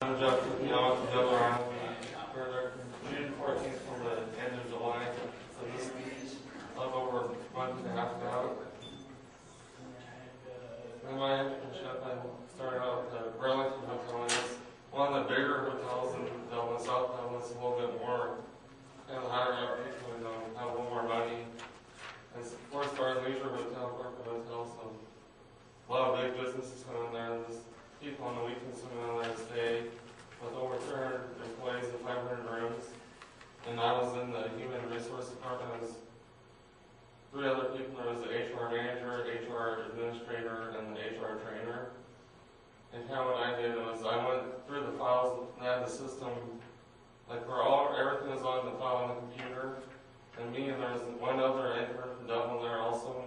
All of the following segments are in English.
I'm Jeff, Dublin, for June 14th till the end of July. So this is up over a month and a half now. In my internship, I started out with the Burlington Hotel, and it's one of the bigger hotels in Dublin, South Dublin. It's a little bit more, kind of higher up, people who have a little more money. It's a 4-star leisure hotel, corporate hotel, so a lot of big businesses come in there, and there's people on the weekends come in there to stay with over 300 employees and 500 rooms. And I was in the human resource department. There was 3 other people. There was the HR manager, HR administrator, and the HR trainer. And kind of what I did was I went through the files and had the system, like where everything was on the file on the computer. And me and there was one other intern from Dublin there also.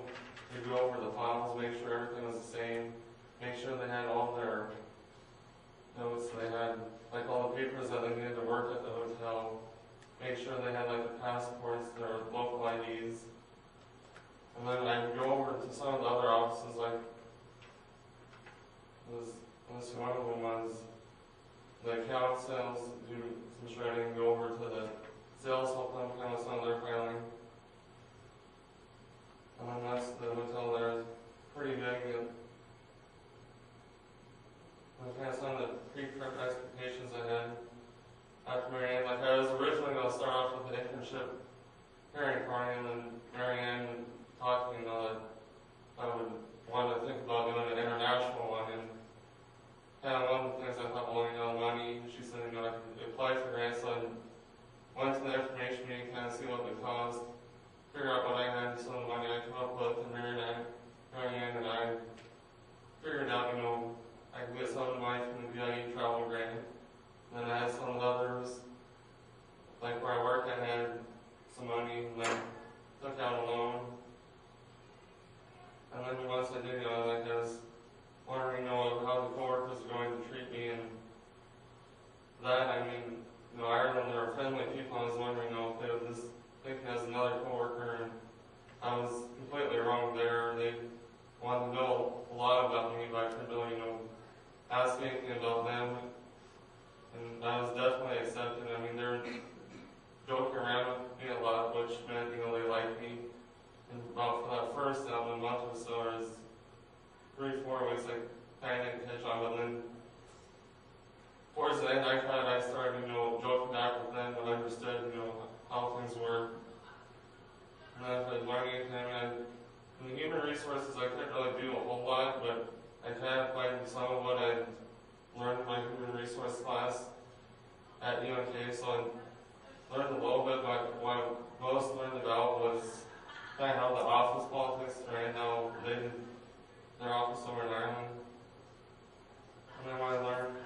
We'd go over the files, make sure everything was the same, make sure they had all their notes, they had like all the papers that they needed to work at the hotel, make sure they had like the passports, their local IDs. And then I'd go over to some of the other offices, like one of them was the account sales, do some shredding, go over to the sales, help them kind of some of their filing. And then that's the hotel there is pretty big. And kind of some of the pre-prep expectations I had after Marianne. Like I was originally going to start off with the internship pairing party, and then Marianne talking that I would want to think about doing an international one. And kind of one of the things I thought, well, money, she said, I could apply for grants. So I went to the information meeting, kind of see what it would cost, figure out what I had, some of the money I come up with, and Marianne and I figured out, I could get some of the money from the BIE travel grant. And then I had some of the others, like where I work, I had some money, and then took out a loan. And then once I did, I was wondering, how the coworkers are going to treat me, and that, Ireland, they were friendly people. I was wondering, if they would just think as another coworker, and I was completely wrong there. They wanted to know a lot about me, but I couldn't really, ask anything about them, and I was definitely accepted. They were joking around with me a lot, which meant, they liked me. And about for that first month or so, or 3-4 weeks, I kind of didn't catch on, but then towards the end, I started, joking back with them and understood, how things were. And then if I was learning anything, in the human resources, I couldn't really do a whole lot, but I kind of applied some of what I learned in my human resource class at UNK, so I learned a little bit, but what I most learned about was kind of how the office politics ran, how they did their office over in Ireland. And then what I learned,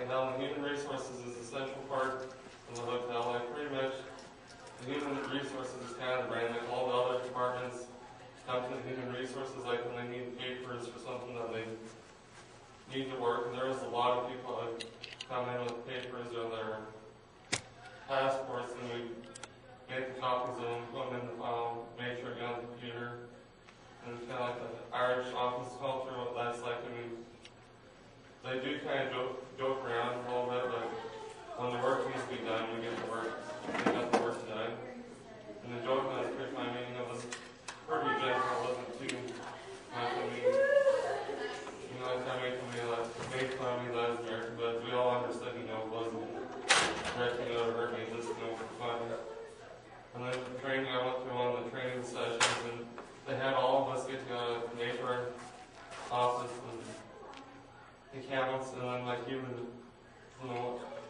how the human resources is an essential part of the hotel. Pretty much, the human resources is kind of the brain, all the other departments come to the human resources, when they need papers for something that they need to work. And there was a lot of people that come in with papers or their passports, and we make the copies of them, put them in the file, make sure it got on the computer. And it's kind of like the Irish office culture, what that's like. They do kind of joke around a little bit, but when the work needs to be done, we get the work done. And the joke that was pretty funny, it was pretty gentle, it wasn't too much of me. Time they made fun of me that I was American, but we all understood, it wasn't directly to hurt me, just, for fun. And then the training, I went through one of the training sessions, and they had all of us get together at the neighbor office and accountants, and then even,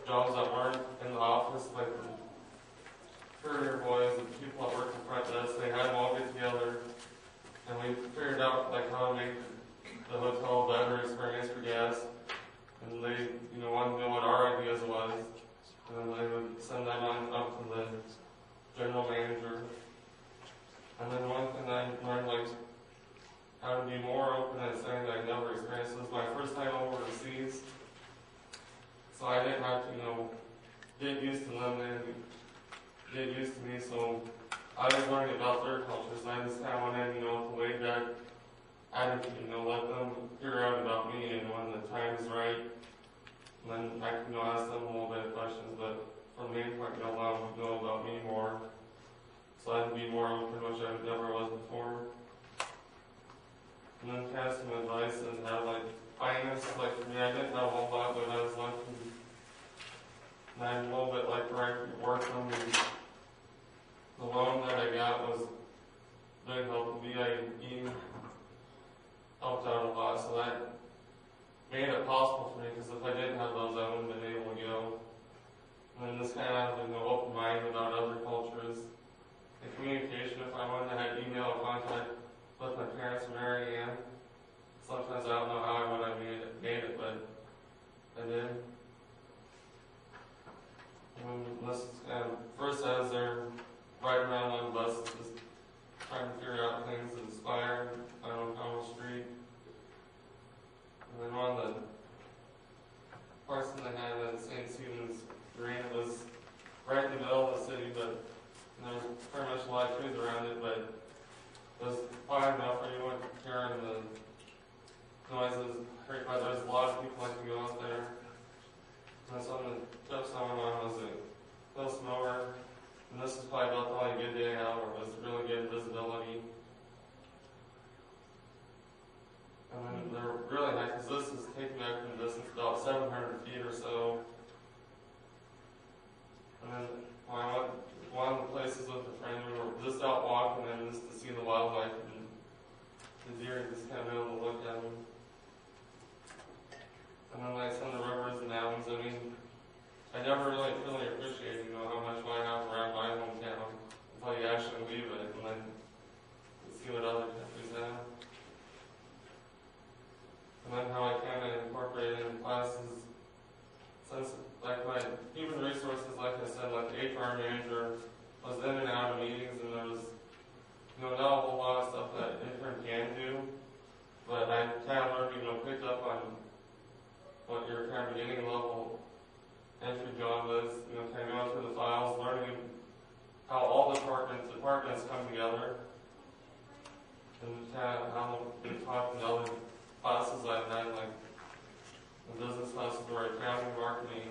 jobs that weren't in the office, like the courier boys and people that worked in front desk, they had them all get together, and we figured out how to make the hotel a better experience for guests. And they, wanted to know what our ideas was, and then they would send that on up to the general manager. And then one thing I learned, how to be more open and saying that I never experienced. This was my first time overseas, so I didn't have to, get used to them and get used to me. So I was learning about their cultures, and I just kind of went in, with the laid back attitude, let them figure out about me, and when the time is right, And then I can ask them a little bit of questions, but for the main part, allow them to know about me more, so I can be more open, which I never was before. And then kind of some advice and how, like, finance, like for me, I didn't know a whole lot, but I was lucky. And I'm a little bit like where I work on the loan that I got was really helpful. VIE helped out a lot, so that made it possible for me, because if I didn't have those, I wouldn't have been able to go. And then this kind of had an open mind about other cultures. And communication, if I wanted to have email contact with my parents, Mary Ann, sometimes I don't know how I would have made it, but I did. And this first as they're riding around on buses, just trying to figure out things that inspire, I don't know, Powell Street. And then one of the parts that I had at St. Stephen's Green, it was right in the middle of the city, but there was pretty much a lot of trees around it, but it was quiet enough where you wouldn't hear the noises. But there's a lot of people like to go out there. And that's on the tips I went on was a hill snower. And this is probably about the only good day out where it was really good visibility. And then they're really nice, because this is taking back from the distance about 700 feet or so. And then when I went one of the places with a friend, we were just out walking and just to see the wildlife and the deer, just kind of able to look at them. And then like some of the rivers and mountains, I mean, I never really fully appreciated, how much I have around my hometown until you actually leave it and then see what other countries have. And then how I kind of incorporated in classes, since like my human resources, like I said, like the HR manager was in and out of meetings, and there was, not a whole lot of stuff that intern can do, but I kind of learned, picked up on what your kind of beginning level entry job is, kind of going through the files, learning how all departments come together, and kind of how we talk in other classes I've had, like the business classes where accounting, marketing,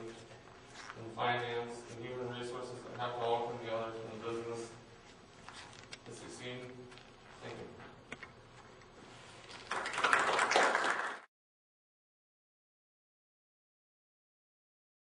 and finance, and human resources that have to all